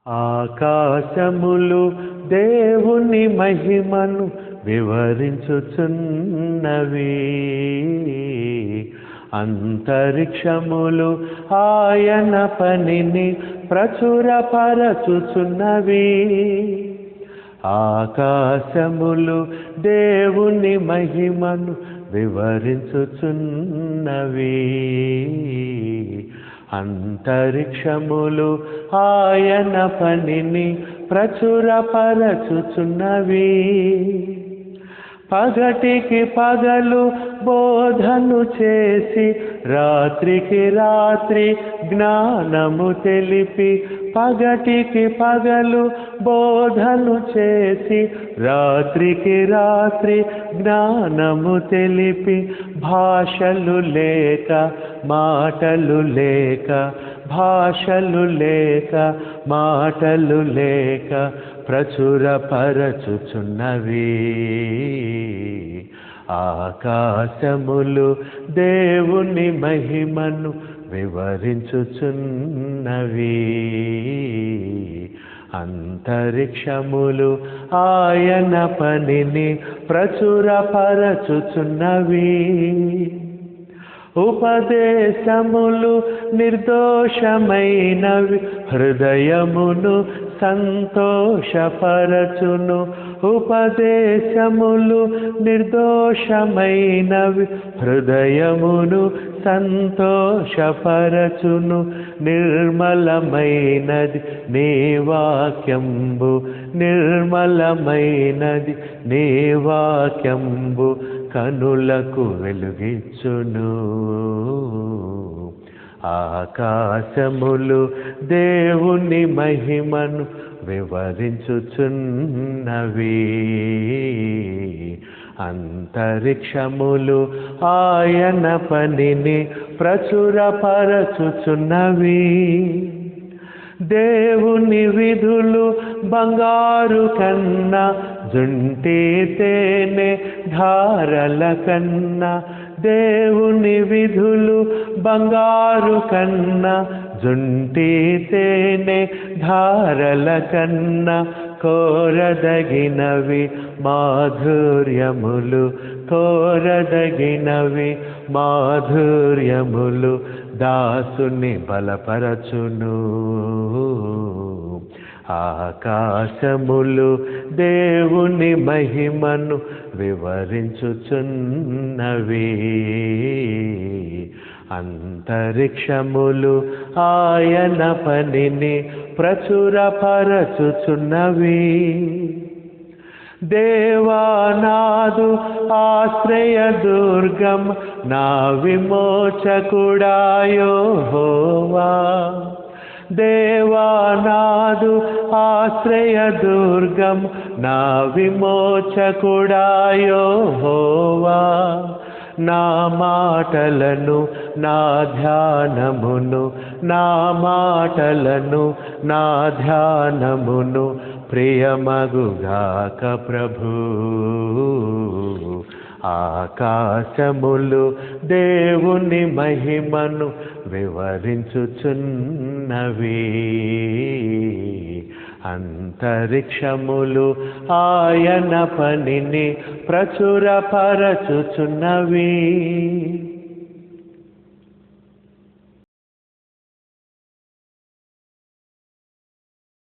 ఆకాశములు దేవుని మహిమను వివరించుచున్నవి, అంతరిక్షములు ఆయన పనిని ప్రచురపరచుచున్నవి. ఆకాశములు దేవుని మహిమను వివరించుచున్నవి, అంతరిక్షములు ఆయన పనిని ప్రచురపరచుచున్నవి. పగటికి పగలు బోధను చేసి, రాత్రికి రాత్రి జ్ఞానము తెలిపి. పగటికి పగలు బోధను చేసి, రాత్రికి రాత్రి జ్ఞానము తెలిపి. భాషలు లేక మాటలు లేక, భాషలు లేక మాటలు లేక ప్రచురపరచుచున్నవి. ఆకాశములు దేవుని మహిమను వివరించుచున్నవి, అంతరిక్షములు ఆయన పనిని ప్రచురపరచుచున్నవి. ఉపదేశములు నిర్దోషమైనవి, హృదయమును సంతోషపరచును. ఉపదేశములు నిర్దోషమైనవి, హృదయమును సంతోషపరచును. నిర్మలమైనది నీ వాక్యంబు, నిర్మలమైనది నీ వాక్యంబు కనులకు వెలుగిచ్చును. ఆకాశములు దేవుని మహిమను వివరించుచున్నవి, అంతరిక్షములు ఆయన పనిని ప్రచురపరచుచున్నవి. దేవుని విధులు బంగారు కన్నా, జుంటి తేనె ధారల కన్నా. దేవుని విధులు బంగారు కన్నా, జుంటి తేనె ధారల కన్నా. కోరదగినవి మాధుర్యములు, కోరదగినవి మాధుర్యములు దాసుని బలపరచును. ఆకాశములు దేవుని మహిమను వివరించుచున్నవి, అంతరిక్షములు ఆయన పనిని ప్రచురపరచుచున్నవి. దేవానాదు ఆశ్రయదుర్గం, నా విమోచకుడా యెహోవా. దేవానాదు ఆశ్రయదుర్గం, నా విమోచకుడా యెహోవా. నా మాటలను నా ధ్యానమును, నా మాటలను నా ధ్యానమును ప్రియమగుగాక ప్రభూ. ఆకాశములు దేవుని మహిమను వివరించుచున్నవి, అంతరిక్షములు ఆయన పనిని ప్రచురపరచుచున్నవి.